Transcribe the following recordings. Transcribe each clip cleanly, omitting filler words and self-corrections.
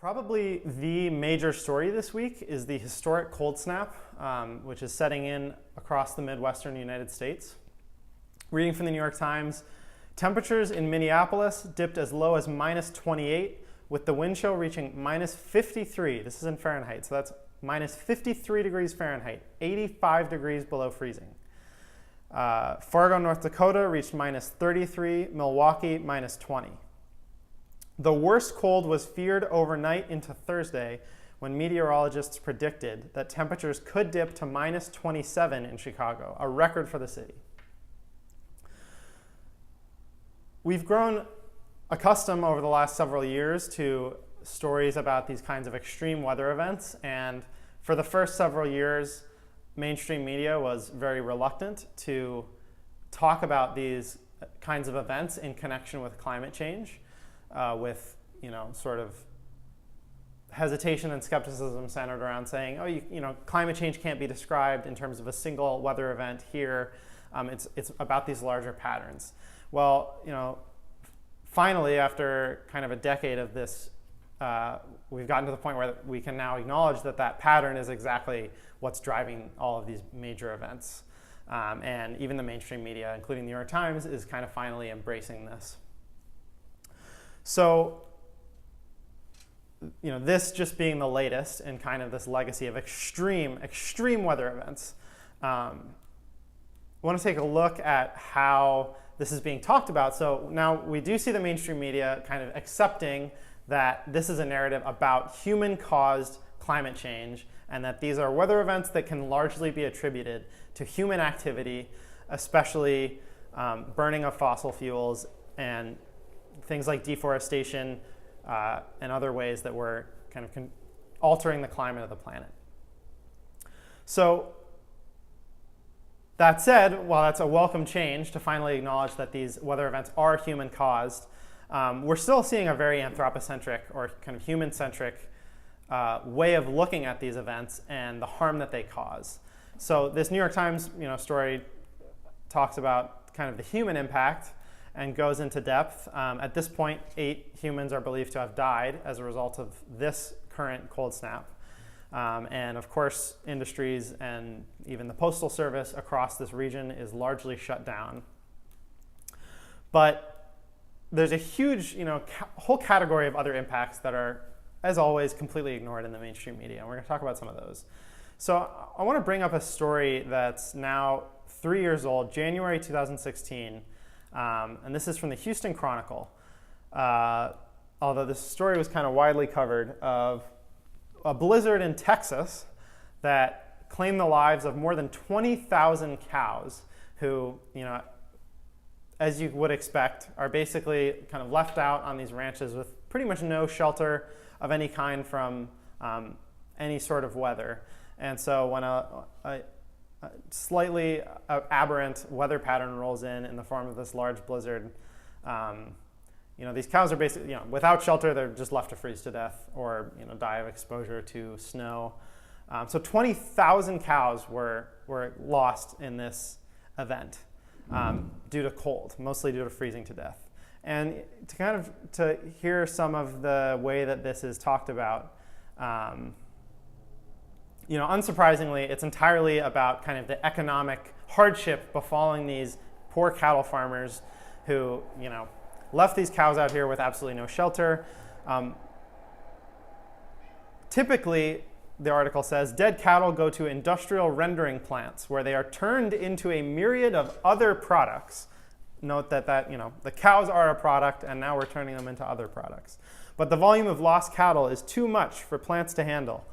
Probably the major story this week is the historic cold snap, which is setting in across the Midwestern United States. Reading from the New York Times, temperatures in Minneapolis dipped as low as minus 28, with the wind chill reaching minus 53. This is in Fahrenheit, so that's minus 53 degrees Fahrenheit, 85 degrees below freezing. Fargo, North Dakota reached minus 33, Milwaukee minus 20. The worst cold was feared overnight into Thursday when meteorologists predicted that temperatures could dip to minus 27 in Chicago, a record for the city. We've grown accustomed over the last several years to stories about these kinds of extreme weather events, and for the first several years, mainstream media was very reluctant to talk about these kinds of events in connection with climate change. With sort of hesitation and skepticism centered around saying, oh, climate change can't be described in terms of a single weather event here. It's about these larger patterns. Well, finally, after kind of a decade of this, we've gotten to the point where we can now acknowledge that that pattern is exactly what's driving all of these major events. And even the mainstream media, including the New York Times, is kind of finally embracing this. So, this just being the latest in kind of this legacy of extreme weather events, I want to take a look at how this is being talked about. So now we do see the mainstream media kind of accepting that this is a narrative about human-caused climate change and that these are weather events that can largely be attributed to human activity, especially burning of fossil fuels and things like deforestation and other ways that we're kind of altering the climate of the planet. So that said, while that's a welcome change to finally acknowledge that these weather events are human-caused, we're still seeing a very anthropocentric or kind of human-centric way of looking at these events and the harm that they cause. So this New York Times story talks about kind of the human impact and goes into depth. At this point, 8 humans are believed to have died as a result of this current cold snap. And of course, industries and even the Postal Service across this region is largely shut down. But there's a huge whole category of other impacts that are, as always, completely ignored in the mainstream media. And we're going to talk about some of those. So I want to bring up a story that's now 3 years old, January 2016. And this is from the Houston Chronicle, although this story was kind of widely covered, of a blizzard in Texas that claimed the lives of more than 20,000 cows who, as you would expect, are basically kind of left out on these ranches with pretty much no shelter of any kind from any sort of weather. And so when a slightly aberrant weather pattern rolls in the form of this large blizzard, these cows are basically, without shelter, they're just left to freeze to death or, die of exposure to snow. So 20,000 cows were lost in this event due to cold, mostly due to freezing to death. And to hear some of the way that this is talked about, unsurprisingly, it's entirely about kind of the economic hardship befalling these poor cattle farmers who, left these cows out here with absolutely no shelter. Typically, the article says, dead cattle go to industrial rendering plants where they are turned into a myriad of other products. Note that the cows are a product, and now we're turning them into other products. But the volume of lost cattle is too much for plants to handle,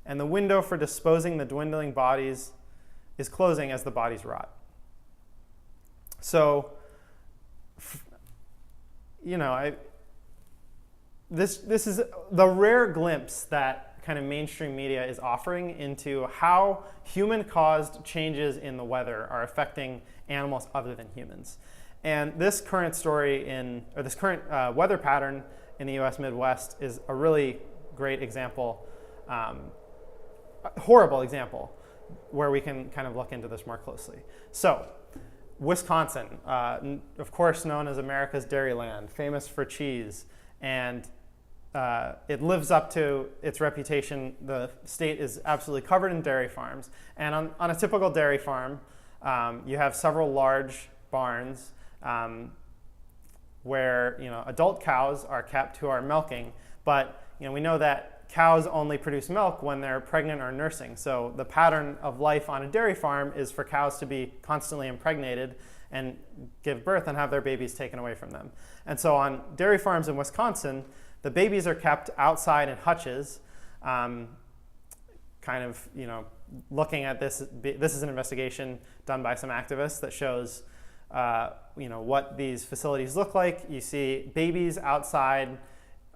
and the window for disposing the dwindling bodies is closing as the bodies rot. So, this is the rare glimpse that kind of mainstream media is offering into how human-caused changes in the weather are affecting animals other than humans. And this current this current weather pattern in the U.S. Midwest is a really great example, a horrible example, where we can kind of look into this more closely. So, Wisconsin, of course known as America's Dairyland, famous for cheese, and it lives up to its reputation. The state is absolutely covered in dairy farms. And on a typical dairy farm, you have several large barns where adult cows are kept who are milking. But we know that cows only produce milk when they're pregnant or nursing. So the pattern of life on a dairy farm is for cows to be constantly impregnated and give birth and have their babies taken away from them. And so on dairy farms in Wisconsin, the babies are kept outside in hutches, looking at this. This is an investigation done by some activists that shows, what these facilities look like. You see babies outside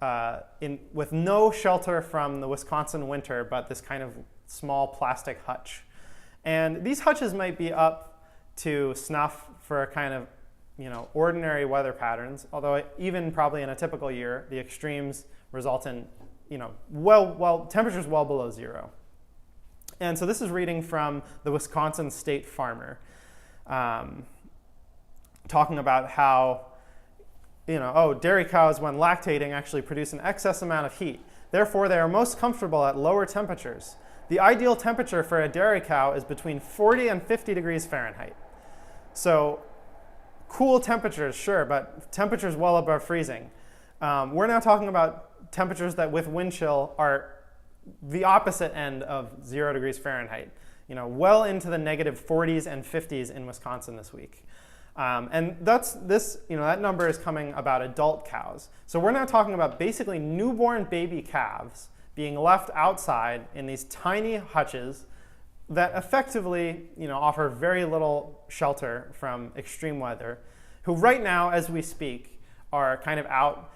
with no shelter from the Wisconsin winter, but this kind of small plastic hutch. And these hutches might be up to snuff for a kind of ordinary weather patterns, although even probably in a typical year, the extremes result in temperatures well below zero. And so this is reading from the Wisconsin State Farmer, talking about how dairy cows when lactating actually produce an excess amount of heat. Therefore, they are most comfortable at lower temperatures. The ideal temperature for a dairy cow is between 40 and 50 degrees Fahrenheit. So cool temperatures, sure, but temperatures well above freezing. We're now talking about temperatures that with wind chill are the opposite end of 0 degrees Fahrenheit, well into the negative 40s and 50s in Wisconsin this week. And that number is coming about adult cows. So we're now talking about basically newborn baby calves being left outside in these tiny hutches that effectively, offer very little shelter from extreme weather, who right now, as we speak, are kind of out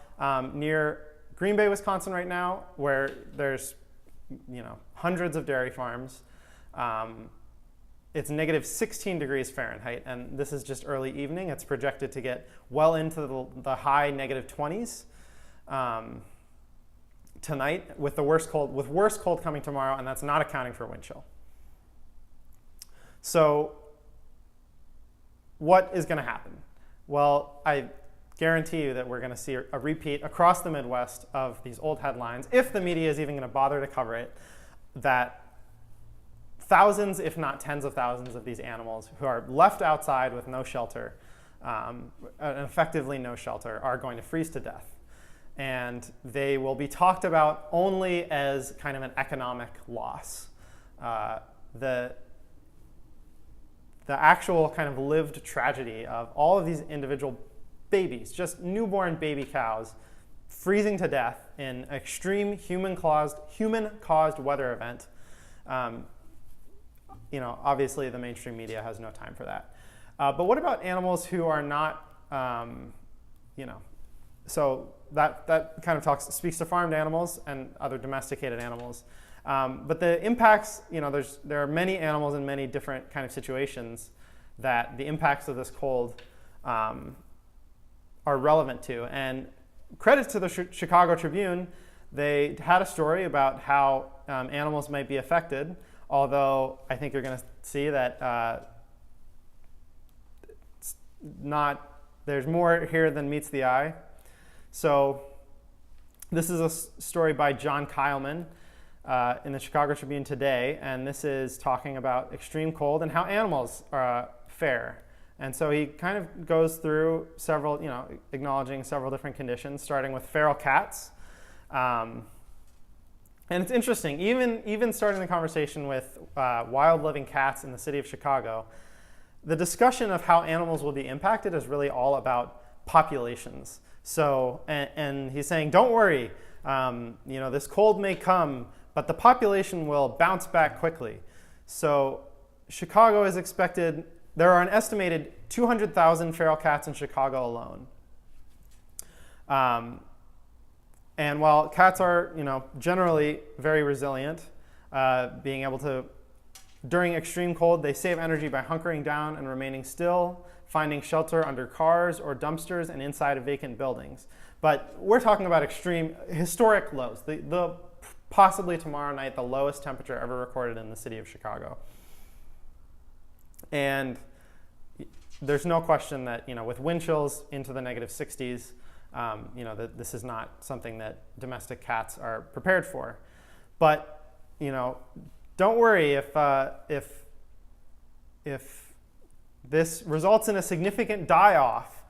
near Green Bay, Wisconsin right now, where there's, hundreds of dairy farms. It's negative 16 degrees Fahrenheit, and this is just early evening. It's projected to get well into the high negative 20s tonight, with worse cold coming tomorrow, and that's not accounting for wind chill. So what is going to happen? Well, I guarantee you that we're going to see a repeat across the Midwest of these old headlines, if the media is even going to bother to cover it, that thousands, if not tens of thousands of these animals who are left outside with no shelter, effectively no shelter, are going to freeze to death. And they will be talked about only as kind of an economic loss. The actual kind of lived tragedy of all of these individual babies, just newborn baby cows, freezing to death in extreme human-caused weather event. Obviously the mainstream media has no time for that. But what about animals who are not, so that kind of speaks to farmed animals and other domesticated animals. But the impacts, there are many animals in many different kind of situations that the impacts of this cold are relevant to. And credit to the Chicago Tribune, they had a story about how animals might be affected, although I think you're going to see that there's more here than meets the eye. So this is a story by John Kyleman in the Chicago Tribune today, and this is talking about extreme cold and how animals fare. And so he kind of goes through several, acknowledging several different conditions, starting with feral cats. And it's interesting, even starting the conversation with wild living cats in the city of Chicago, the discussion of how animals will be impacted is really all about populations. So, and he's saying, don't worry, this cold may come, but the population will bounce back quickly. So Chicago is expected, there are an estimated 200,000 feral cats in Chicago alone. And while cats are, generally very resilient, being able to, during extreme cold, they save energy by hunkering down and remaining still, finding shelter under cars or dumpsters and inside of vacant buildings. But we're talking about extreme, historic lows. The possibly tomorrow night, the lowest temperature ever recorded in the city of Chicago. And there's no question that, with wind chills into the negative 60s, This is not something that domestic cats are prepared for. But don't worry if this results in a significant die-off.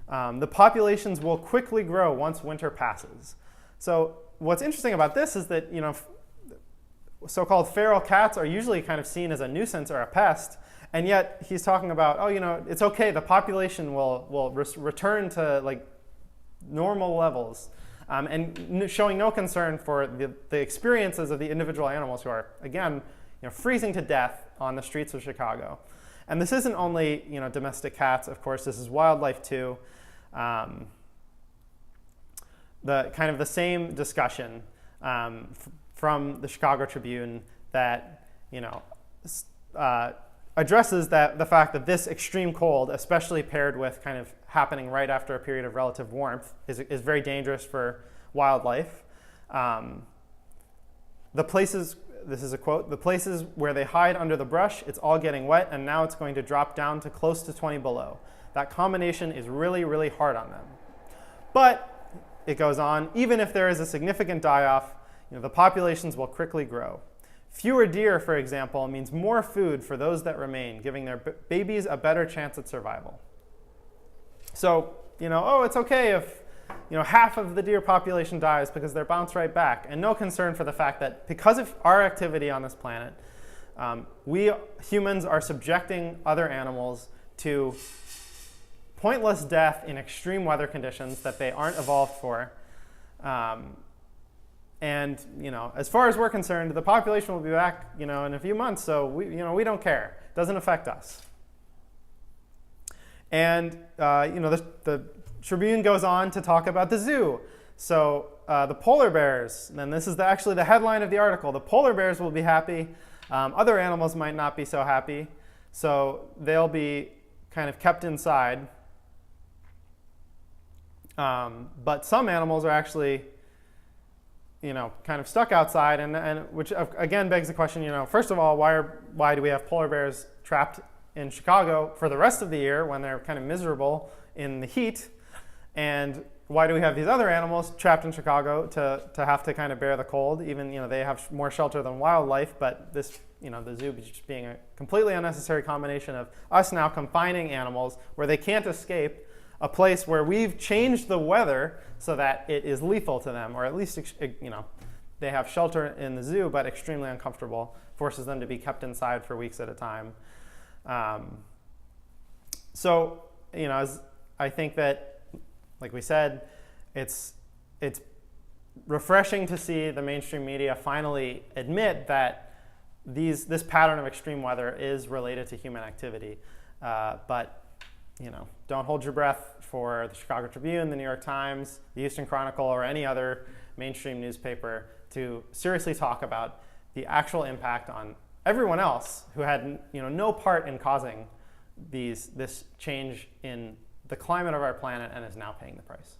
The populations will quickly grow once winter passes. So what's interesting about this is that so-called feral cats are usually kind of seen as a nuisance or a pest, and yet he's talking about, it's okay, the population will return to like normal levels, and showing no concern for the experiences of the individual animals who are, again, freezing to death on the streets of Chicago. And this isn't only domestic cats, of course, this is wildlife too. The same discussion from the Chicago Tribune that addresses the fact that this extreme cold, especially paired with kind of happening right after a period of relative warmth, is very dangerous for wildlife. This is a quote, "The places where they hide under the brush, it's all getting wet, and now it's going to drop down to close to 20 below. That combination is really, really hard on them." But it goes on, even if there is a significant die-off, the populations will quickly grow. Fewer deer, for example, means more food for those that remain, giving their babies a better chance at survival. So, it's okay if half of the deer population dies because they'll bounce right back, and no concern for the fact that because of our activity on this planet, we humans are subjecting other animals to pointless death in extreme weather conditions that they aren't evolved for. And as far as we're concerned, the population will be back in a few months, so we don't care. It doesn't affect us. And the Tribune goes on to talk about the zoo. So the polar bears, and this is actually the headline of the article, the polar bears will be happy. Other animals might not be so happy, so they'll be kind of kept inside. But some animals are actually kind of stuck outside, and which again begs the question, first of all, why do we have polar bears trapped in Chicago for the rest of the year when they're kind of miserable in the heat? And why do we have these other animals trapped in Chicago to have to kind of bear the cold? Even they have more shelter than wildlife, but this the zoo just being a completely unnecessary combination of us now confining animals where they can't escape a place where we've changed the weather so that it is lethal to them, or at least they have shelter in the zoo but extremely uncomfortable, forces them to be kept inside for weeks at a time. As I think that, like we said, it's refreshing to see the mainstream media finally admit that this pattern of extreme weather is related to human activity. But don't hold your breath for the Chicago Tribune, the New York Times, the Houston Chronicle, or any other mainstream newspaper to seriously talk about the actual impact on everyone else who had no part in causing this change in the climate of our planet and is now paying the price.